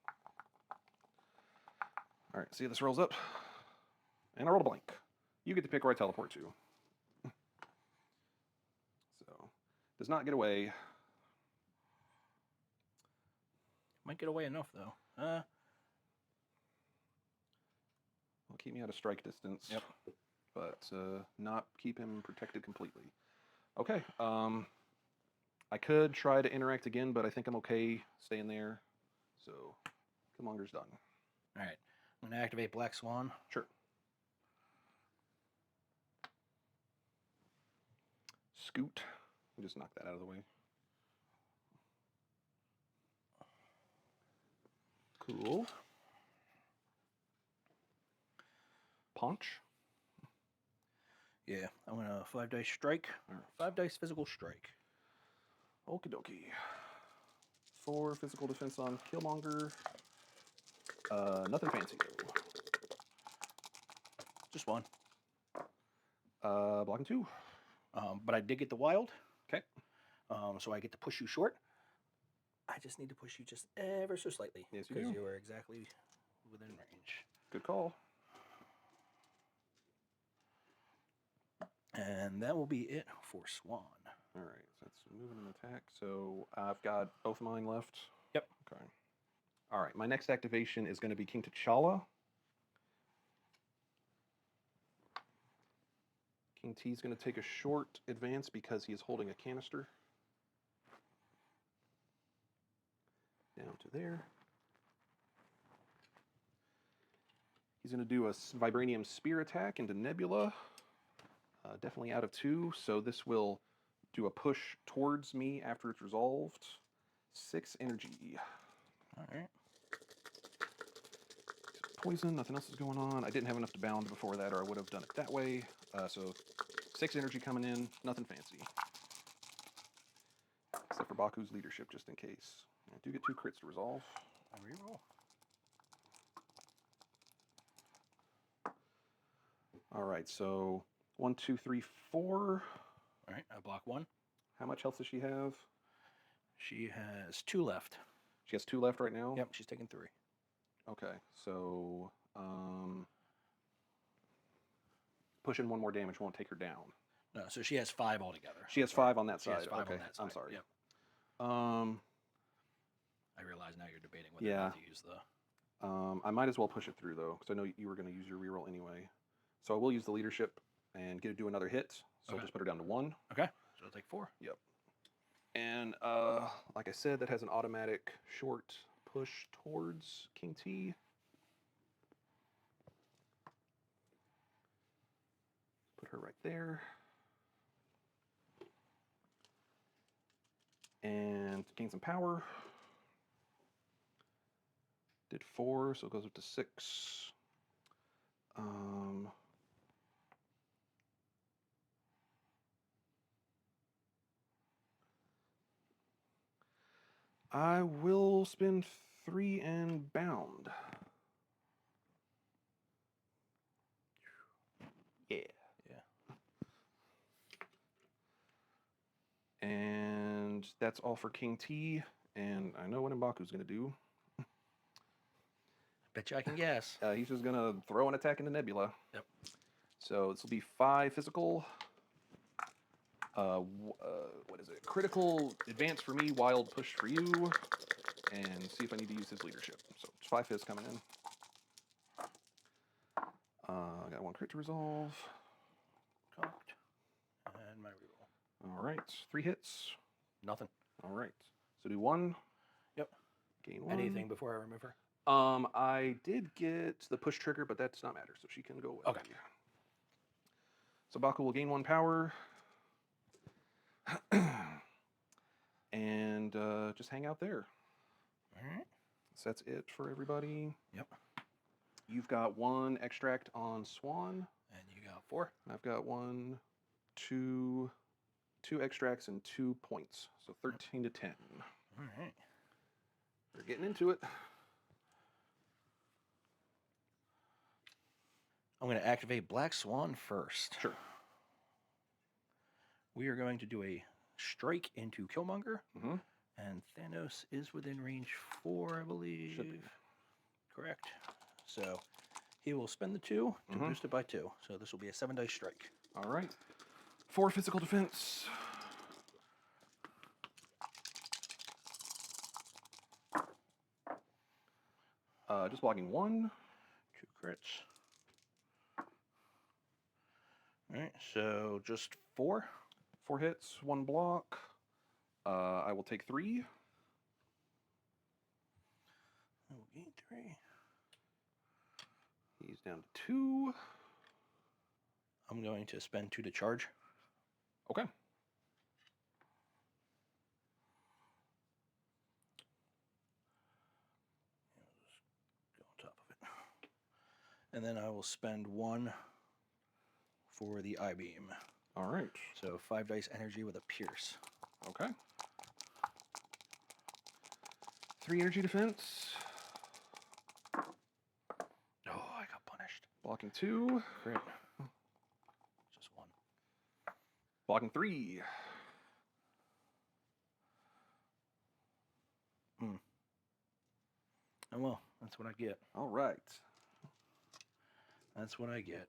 All right, see, this rolls up, and I rolled a blank. You get to pick where I teleport to. So, does not get away. Might get away enough, though. Will keep me out of strike distance. Yep. But not keep him protected completely. Okay. I could try to interact again, but I think I'm okay staying there. So, Killmonger's done. All right. I'm going to activate Black Swan. Sure. Scoot. Just knock that out of the way. Cool. Punch. Yeah, I'm going to 5 dice strike. Or 5 dice physical strike. Okie dokie. 4 physical defense on Killmonger. Nothing fancy though. Just 1. Blocking 2. But I did get the wild. Okay. So I get to push you short. I just need to push you just ever so slightly. Yes, you Because do. you are exactly within range. Good call. And that will be it for Swan. All right, so that's moving and attack. So I've got both of mine left. Yep. Okay. All right, my next activation is going to be King T'Challa. King T is going to take a short advance because he is holding a canister. Down to there. He's going to do a Vibranium Spear attack into Nebula. Definitely out of 2, so this will do a push towards me after it's resolved. 6 energy. All right. Poison, nothing else is going on. I didn't have enough to bound before that, or I would have done it that way. So 6 energy coming in, nothing fancy. Except for Baku's leadership, just in case. I do get 2 crits to resolve. I reroll. All right, so 1, 2, 3, 4. All right, I block 1. How much health does she have? She has 2 left. She has 2 left right now? Yep, she's taking 3. Okay, so pushing 1 more damage won't take her down. No, so she has 5 altogether. She has 5 on that She side. has 5 okay, on that side. I'm sorry. Yep. I realize now you're debating whether or not to use the... I might as well push it through, though, because I know you were going to use your reroll anyway. So I will use the leadership and do another hit. So I'll just put her down to 1. Okay, so I'll take 4. Yep. And like I said, that has an automatic short push towards King T. Put her right there. And gain some power. Did 4, so it goes up to 6. I will spend 3 and bound. Yeah. Yeah. And that's all for King T. And I know what M'Baku's going to do. Bet you I can guess. He's just going to throw an attack into Nebula. Yep. So this will be 5 physical. What is it? Critical advance for me, wild push for you. And see if I need to use his leadership. So it's 5 fizz coming in. I got 1 crit to resolve. Cocked. And my reroll. All right, 3 hits. Nothing. All right. So do 1. Yep. Gain 1. Anything before I remove her? I did get the push trigger, but that does not matter, so she can go away. Okay. So Baku will gain 1 power. And just hang out there. All right. So that's it for everybody. Yep. You've got 1 extract on Swan. And you got 4. I've got 1, 2 extracts and 2 points. So 13 to 10. All right. We're getting into it. I'm going to activate Black Swan first. Sure. We are going to do a strike into Killmonger. Mm-hmm. And Thanos is within range 4, I believe. Should be. Correct. So he will spend the 2 to Mhm. boost it by 2. So this will be a 7-dice strike. All right. 4 physical defense. Just blocking 1. 2 crits. All right, so just 4. 4 hits, 1 block. I will take 3. I will gain 3. He's down to 2. I'm going to spend 2 to charge. Okay. Go on top of it. And then I will spend 1 for the I-beam. All right. So 5 dice energy with a pierce. Okay. 3 energy defense. Oh, I got punished. Blocking 2. Crit. Just 1. Blocking 3. Oh well, that's what I get. All right. That's what I get.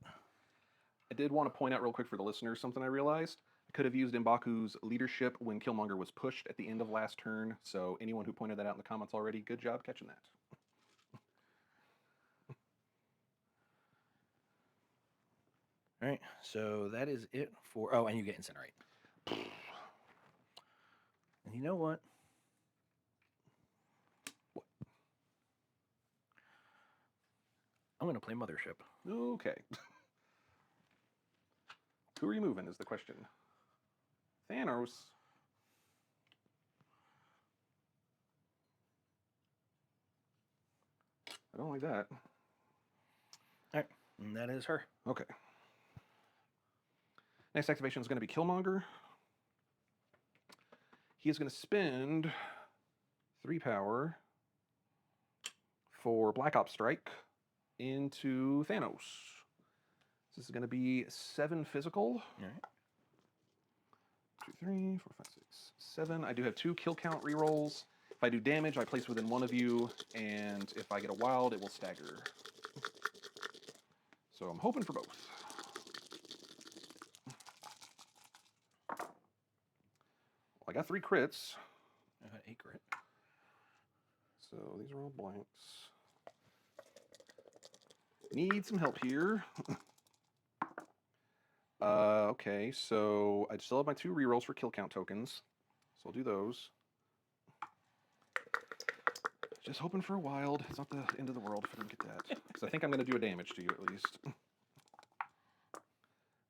I did want to point out real quick for the listeners something I realized. I could have used M'Baku's leadership when Killmonger was pushed at the end of last turn. So anyone who pointed that out in the comments already, good job catching that. All right, so that is it for... Oh, and you get Incinerate. And you know what? I'm going to play Mothership. Okay. Who are you moving is the question. Thanos. I don't like that. All right, and that is her. Okay. Next activation is going to be Killmonger. He is going to spend 3 power for Black Ops Strike into Thanos. This is going to be 7 physical. All right. 2, 3, 4, 5, 6, 7. I do have 2 kill count rerolls. If I do damage, I place within one of you, and if I get a wild, it will stagger. So I'm hoping for both. Well, I got 3 crits. I got 8 crit. So these are all blanks. Need some help here. Okay, so I still have my 2 rerolls for kill count tokens. So I'll do those. Just hoping for a wild. It's not the end of the world if I don't get that. Because I think I'm going to do a damage to you at least.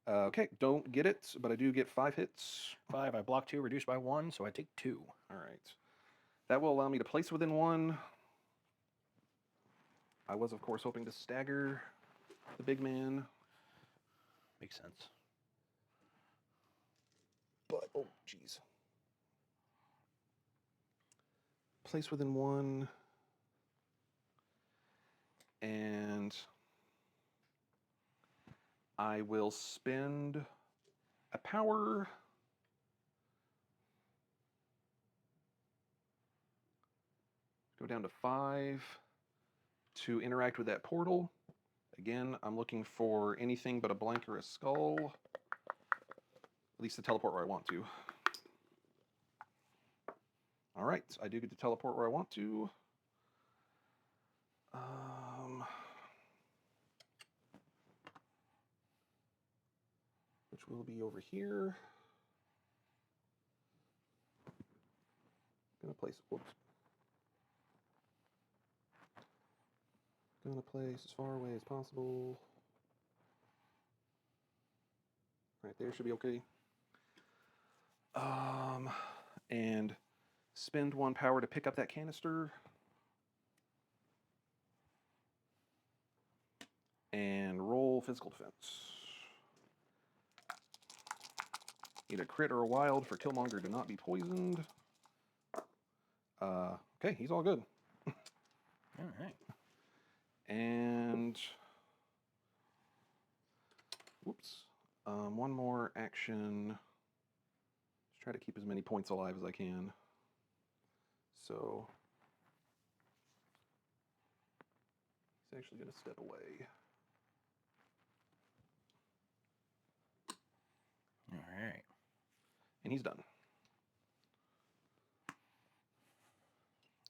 Okay, don't get it, but I do get 5 hits. 5, I block 2, reduced by 1, so I take 2. All right. That will allow me to place within 1. I was, of course, hoping to stagger the big man. Makes sense. But, oh, jeez. Place within 1. And I will spend a power. Go down to 5 to interact with that portal. Again, I'm looking for anything but a blank or a skull. At least to teleport where I want to. All right, I do get to teleport where I want to. Which will be over here. I'm gonna place, whoops. Gonna place as far away as possible. Right there should be okay. And spend 1 power to pick up that canister. And roll physical defense. Need a crit or a wild for Killmonger to not be poisoned. Okay, he's all good. All right. And whoops. One more action. Just try to keep as many points alive as I can. So he's actually going to step away. All right. And he's done.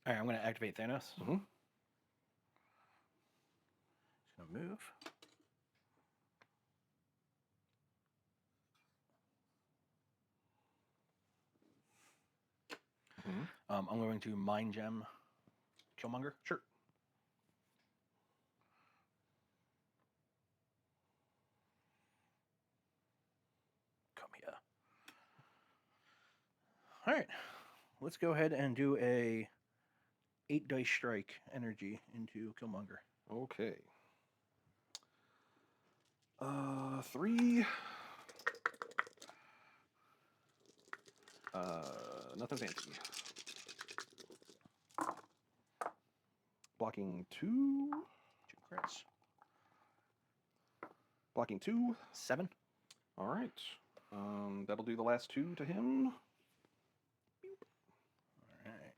All right, I'm going to activate Thanos. Mm-hmm. He's going to move. Mm-hmm. I'm going to Mind Gem Killmonger. Sure. Come here. All right. Let's go ahead and do a 8 dice strike energy into Killmonger. Okay. 3. Nothing fancy. Blocking 2. 2 crits. Blocking 2. 7. All right. That'll do the last 2 to him. All right.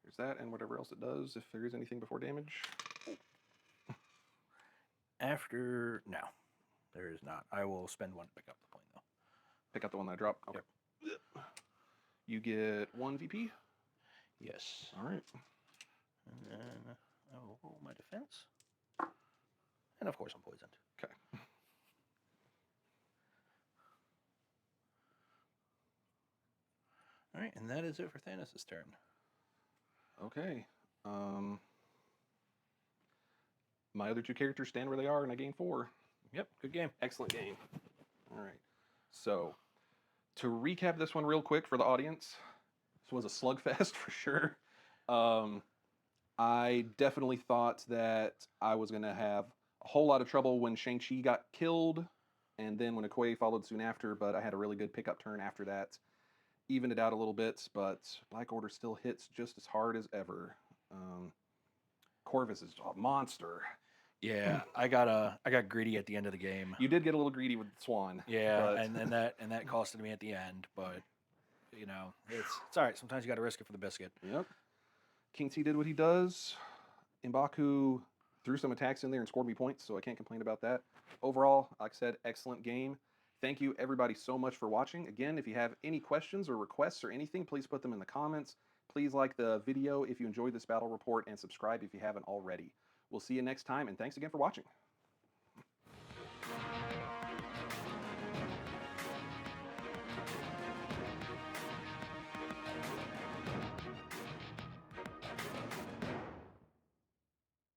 There's that and whatever else it does if there is anything before damage. After... No. There is not. I will spend 1 to pick up the point, though. Pick up the one that I dropped. Okay. Yep. You get 1 VP. Yes. All right. And then I will roll my defense. And of course I'm poisoned. Okay. All right, and that is it for Thanos' turn. Okay. My other 2 characters stand where they are, and I gain 4. Yep, good game. Excellent game. All right. So, to recap this one real quick for the audience, this was a slugfest for sure. I definitely thought that I was going to have a whole lot of trouble when Shang-Chi got killed, and then when Okoye followed soon after, but I had a really good pickup turn after that. Evened it out a little bit, but Black Order still hits just as hard as ever. Corvus is a monster. Yeah, I got greedy at the end of the game. You did get a little greedy with Swan. Yeah, but... and that costed me at the end, but you know, it's all right. Sometimes you got to risk it for the biscuit. Yep. King T did what he does. M'Baku threw some attacks in there and scored me points, so I can't complain about that. Overall, like I said, excellent game. Thank you, everybody, so much for watching. Again, if you have any questions or requests or anything, please put them in the comments. Please like the video if you enjoyed this battle report and subscribe if you haven't already. We'll see you next time, and thanks again for watching.